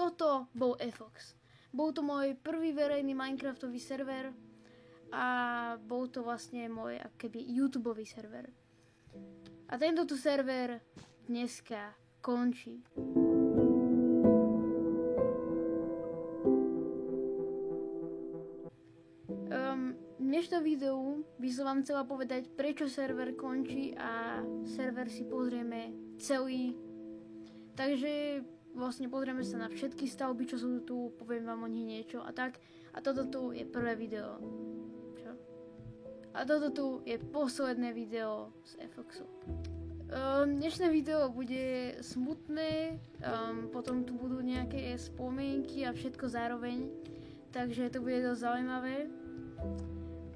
toto bol Efox. Bol to môj prvý verejný Minecraftový server a bol to vlastne môj akoby YouTubeový server. A tento tu server dneska končí. V dnešnom videu by som vám chcela povedať, prečo server končí a server si pozrieme celý. Takže vlastne pozrieme sa na všetky stavby, čo sú tu, poviem vám o nich niečo a tak. A toto tu je prvé video. Čo? A toto tu je posledné video z Efoxu. Dnešné video bude smutné, potom tu budú nejaké spomienky a všetko zároveň. Takže to bude dosť zaujímavé.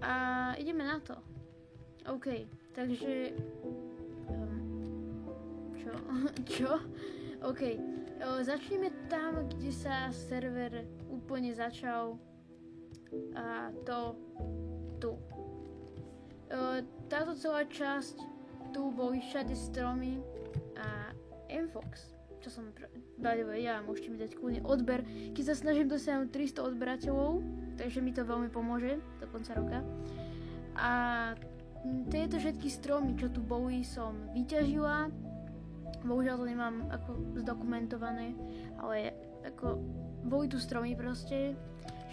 A ideme na to. OK, takže... Čo? OK, začneme tam, kde sa server úplne začal. A to tu. Táto celá časť, tu boli všade stromy a Mfox, čo som ja, môžete mi dať kľudne odber, keď sa snažím dosiahnuť 300 odberateľov, takže mi to veľmi pomôže do konca roka. A tieto všetky stromy, čo tu boli, som vyťažila. Bohužiaľ to nemám ako zdokumentované, ale ako boli tu stromy proste.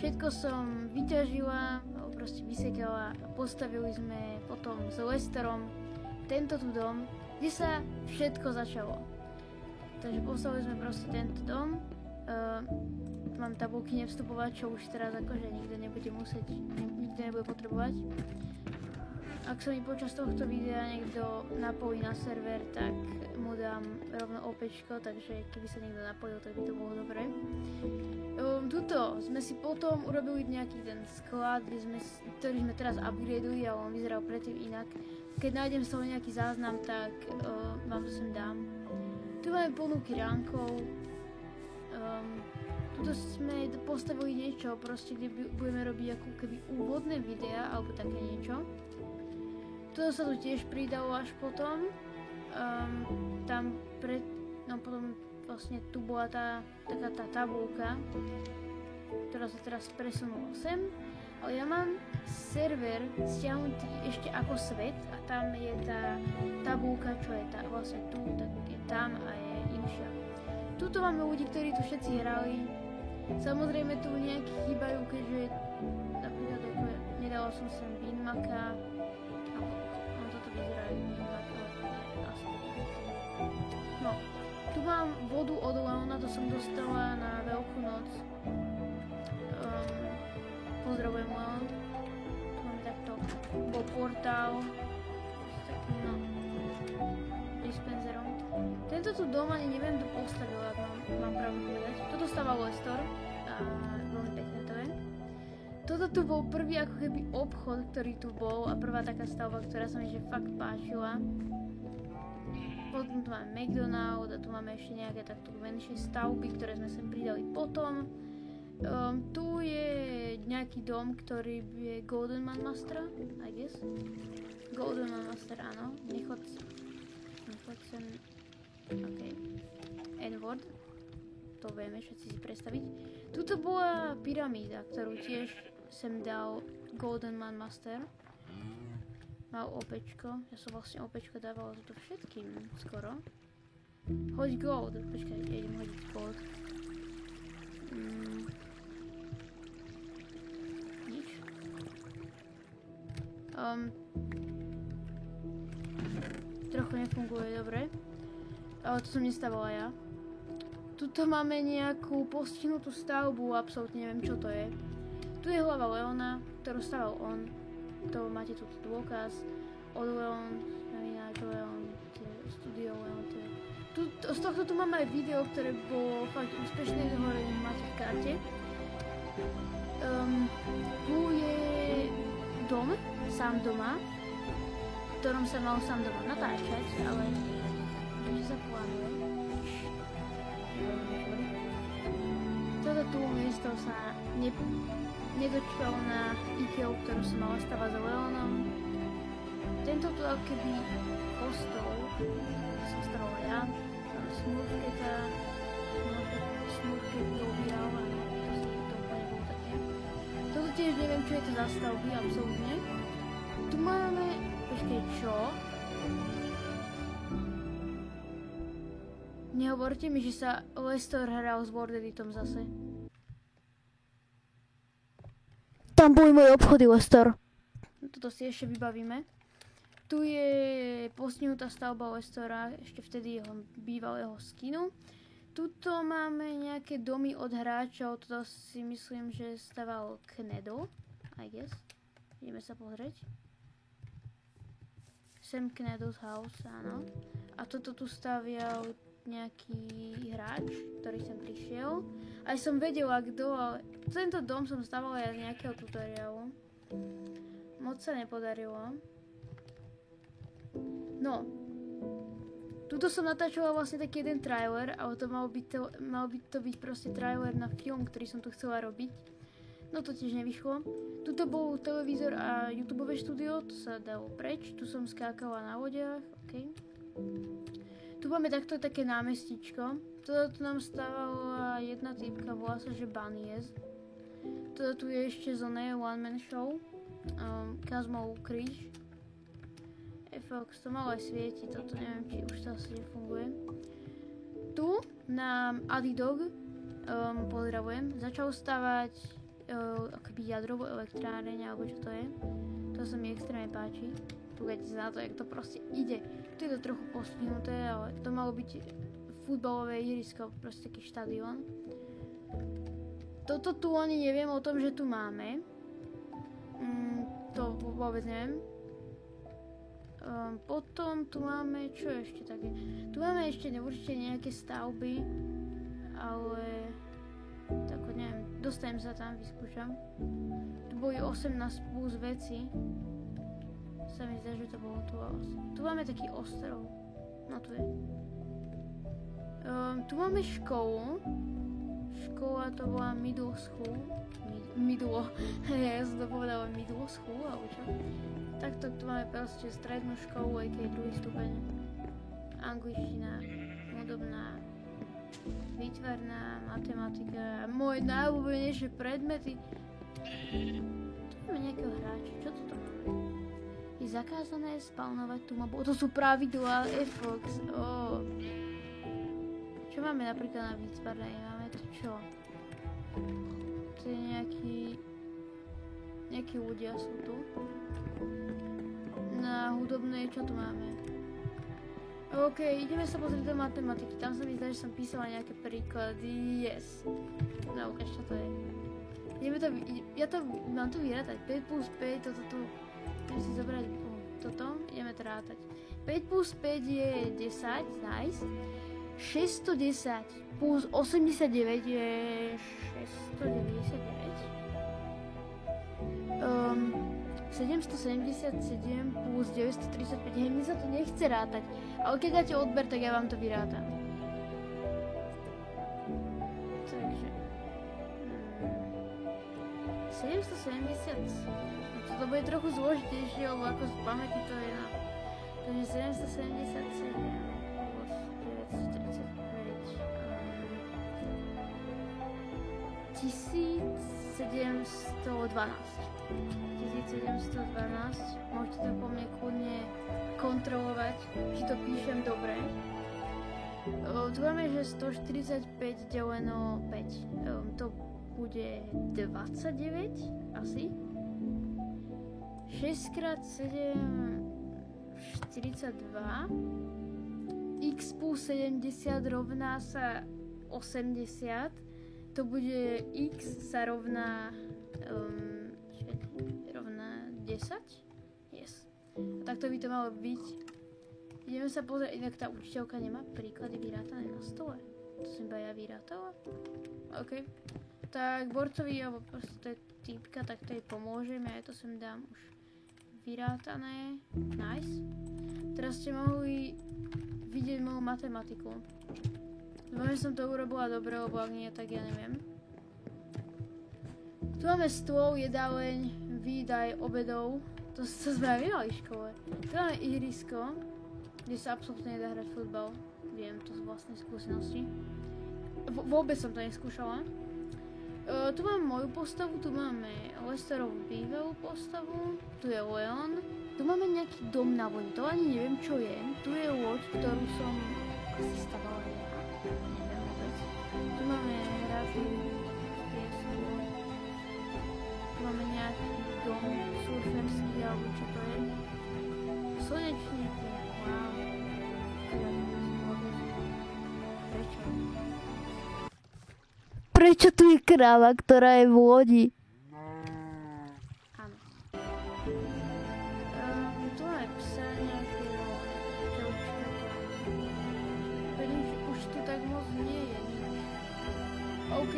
Všetko som vyťažila, proste vysekala a postavili sme potom s Lesterom tento tu dom, kde sa všetko začalo. Takže postavili sme proste tento dom. Mám tabulky nevstupovať, čo už teraz akože nikto nebude potrebovať. Ak sa mi počas tohto videa niekto napojí na server, tak mu dám rovno opečko, takže keby sa niekto napojil, tak by to bolo dobré. Tuto sme si potom urobili nejaký ten sklad, ktorý sme teraz upgradeli, ale on vyzeral predtým inak. Keď nájdem z toho nejaký záznam, tak vám to sem dám. Tu máme ponuky ránkov. Tuto sme postavili niečo, proste, kde budeme robiť ako keby úvodné videá, alebo také niečo. Toto sa tu tiež pridalo až potom. Potom vlastne tu bola taká tá tabulka, ktorá sa teraz presunula sem. Ale ja mám server stiahnutý ešte ako svet a tam je tá tabulka, čo je vlastne tu, tak je tam a je inšia. Tuto máme ľudí, ktorí tu všetci hrali. Samozrejme tu nejakí chýbajú, keďže napríklad nedala som sem Binmaka. Toto vyzerá Binmaka. No, tu mám vodu od Leona, to som dostala na Veľkú noc. Pozdravujem Leon. Tu máme takto. Bol portál. No. Dispenzerom. Tento tu dom ani neviem, kto postavil, ak mám pravdu povedať. Toto staval Lester. A veľmi pekné to je. Toto tu bol prvý ako keby obchod, ktorý tu bol a prvá taká stavba, ktorá sa mi že fakt páčila. Potom tu máme McDonald a tu máme ešte nejaké takto menšie stavby, ktoré sme sem pridali potom. Tu je nejaký dom, ktorý je Golden Man Master, I guess. Golden Man Master, áno. Nechoď sem. OK. Edward. To vieme všetci si predstaviť. Tuto bola pyramída, ktorú tiež sem dal Golden Man Master. Mal opečko. Ja som vlastne opečko dávala toto všetkým skoro. Hoď gold. Počkaj, ja idem hodiť gold. Nič. Trochu nefunguje dobre. Ale to som nestavala ja. Tuto máme nejakú postihnutú stavbu, absolútne neviem čo to je. Tu je hlava Leona, ktorú staval on. To máte tu dôkaz od Leon, Studio Leon. Z tohto tu máme aj video, ktoré bolo fakt úspešné, vyhorené máte v karte. Tu je dom, sám doma, v ktorom sa mal sám doma natáčať, ale že sa plánuje. Toto tu miesto sa nedočkalo na Ikeu, ktorú som mala stavať za Leonom. Tento tu ako keby kostol som stavovala ja. Smurfketa, Smurfket tiež neviem, čo je to za stavby, absolútne. Tu máme... Počkej, čo? Nehovorte mi, že sa Leicester hral s Word Editom zase. Tam boli moje obchody, Leicester. Toto si ešte vybavíme. Tu je postihnutá stavba Leicestera, ešte vtedy jeho bývalého skinu. Tuto máme nejaké domy od hráčov, toto si myslím, že staval Knedo, I guess. Ideme sa pozrieť. Sam Knedo's house, áno. A toto tu stavial nejaký hráč, ktorý sem prišiel. Aj som vedela kto, ale tento dom som stavala aj z nejakého tutoriálu. Moc sa nepodarilo. No. Tuto som natáčala vlastne taký jeden trailer, ale to mal by to byť proste trailer na film, ktorý som tu chcela robiť. No to tiež nevyšlo. Tuto bol televízor a YouTubeové štúdio, to sa dalo preč. Tu som skákala na lodiach, okej. Tu máme takto také námestičko. Toto tu nám stávala jedna typka, volá sa, že Bunnies. Toto tu je ešte Zone One Man Show. Kazmov kríž. Fox, to malo aj svieti, toto neviem, či už to asi nefunguje. Tu nám Adidog, pozdravujem, začal stavať akoby jadrovú elektráreň, alebo čo to je. To sa mi extrémne páči. Pozrite sa na to, jak to proste ide. Tu je to trochu postihnuté, ale to malo byť futbalové ihrisko, proste taký štadión. Toto tu ani neviem o tom, že tu máme. To vôbec neviem. Potom tu máme, čo ešte také? Tu máme ešte určite nejaké stavby, ale tak neviem, dostanem sa tam, vyskúšam. Tu boli 18 plus veci. Sa mi zdá, že to bolo tu. Tu máme taký ostrov. No tu je. Tu máme školu. Škola to bola middle school. Ja som to povedala middle school, alebo čo? Takto tu máme proste strednú školu, aj keď druhý stupeň. Angličtina, hudobná, výtvarná, matematika, moje najobľúbenejšie predmety. Tu máme nejakého hráča, čo to máme? Je zakázané spawnovať tu mobu. To sú pravidlá Fox. Čo máme napríklad na výtvarnej? Máme tu čo? To je nejakí ľudia sú tu. Na hudobnej, čo tu máme? OK, ideme sa pozrieť do matematiky. Tam sa mi zdá, že som písala nejaké príklady. Yes. No, ukáž, čo to je. Mám to vyrátať. 5 plus 5, toto tu. Idem si zobrať toto. Ideme to rátať. 5 plus 5 je 10, nice. 610 plus 89 je 699. 777 plus 935, hej, mi sa to nechce rátať. Ale keď dáte odber, tak ja vám to vyrátam. Takže... 770... To bude trochu zložitejšie, lebo ako z pamäti to je na... Takže 777 plus 935... 1712. Môžete to po mne kľudne kontrolovať, či to píšem dobre. Tu máme, že 145 deleno 5. To bude 29 asi. 6x7 42. X plus 70 rovná sa 80. To bude x sa rovná 10? Yes. A takto by to malo byť. Ideme sa pozrieť, inak tá učiteľka nemá príklady vyrátané na stole. To som iba ja vyrátala. OK. Tak borcovi, alebo proste týpka, tak to jej pomôžeme. Ja to sem dám už vyrátané. Nice. Teraz ste mohli vidieť moju matematiku. Dúfam, že som to urobila dobre, lebo ak nie, tak ja neviem. Tu máme stôl, jedáleň, výdaj, obedov. To sme aj vymali v škole. Tu máme ihrisko, kde sa absolútne nedá hrať futbal. Viem to z vlastnej skúsenosti. Vôbec som to neskúšala. Tu máme moju postavu, tu máme Lesterovú bývalú postavu, tu je Leon, tu máme nejaký dom na vode, to ani neviem čo je, tu je loď, ktorú som asi stavala ja, neviem vôbec. Tu máme hrázy z piesku, tu máme nejaký dom surferský, alebo čo to je. Slnečníky, wow. Prečo? Prečo tu je kráva, ktorá je v lodi? Áno. Tu máme psa nejakého, vidím, že už tu tak moc nie je. OK,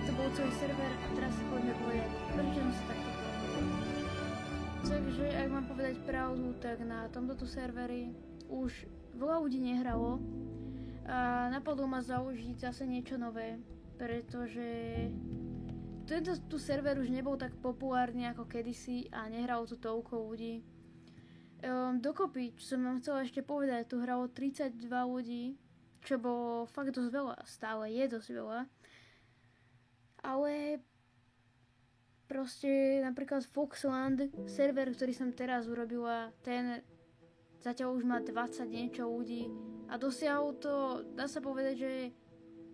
to bol celý server a teraz sa poďme povedať, prečo som sa takto povedal. Takže, ak mám povedať pravdu, tak na tomto serveri už veľa ľudí nehralo a napadlo ma založiť zase niečo nové, pretože tento server už nebol tak populárny ako kedysi a nehralo tu toľko ľudí. Dokopy, čo som vám chcela ešte povedať, tu hralo 32 ľudí, čo bolo fakt dosť veľa, stále je dosť veľa. Ale proste napríklad Foxland, server, ktorý som teraz urobila, ten zatiaľ už má 20 niečo ľudí a dosiahol to, dá sa povedať, že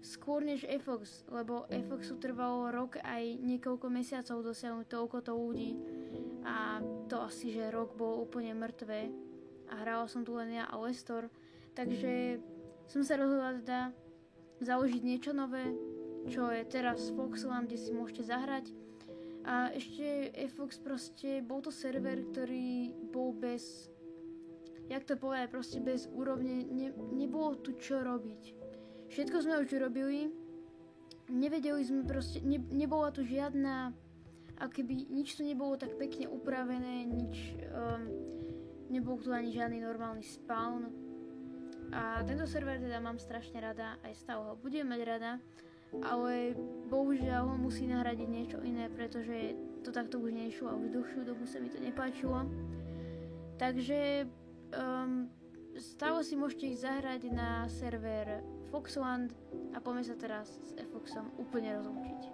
skôr než Efox, lebo Efoxu trvalo rok aj niekoľko mesiacov dosiahnuť toľko ľudí a to asi, že rok bol úplne mŕtve a hrala som tu len ja a Lestor, takže som sa rozhodla teda založiť niečo nové, čo je teraz Foxland, kde si môžete zahrať. A ešte Efox proste bol to server, ktorý bol bez, jak to povedať, proste bez úrovne, nebolo tu čo robiť. Všetko sme už urobili, nevedeli sme proste, nebola tu žiadna, akoby nič tu nebolo tak pekne upravené, nebol tu ani žiadny normálny spawn. A tento server teda mám strašne rada, aj stále ho budem mať rada, ale bohužiaľ ho musí nahradiť niečo iné, pretože to takto už nešlo a už dlhšiu dobu sa mi to nepáčilo. Takže stále si môžete ísť zahrať na server Foxland a poďme sa teraz s Efoxom úplne rozlúčiť.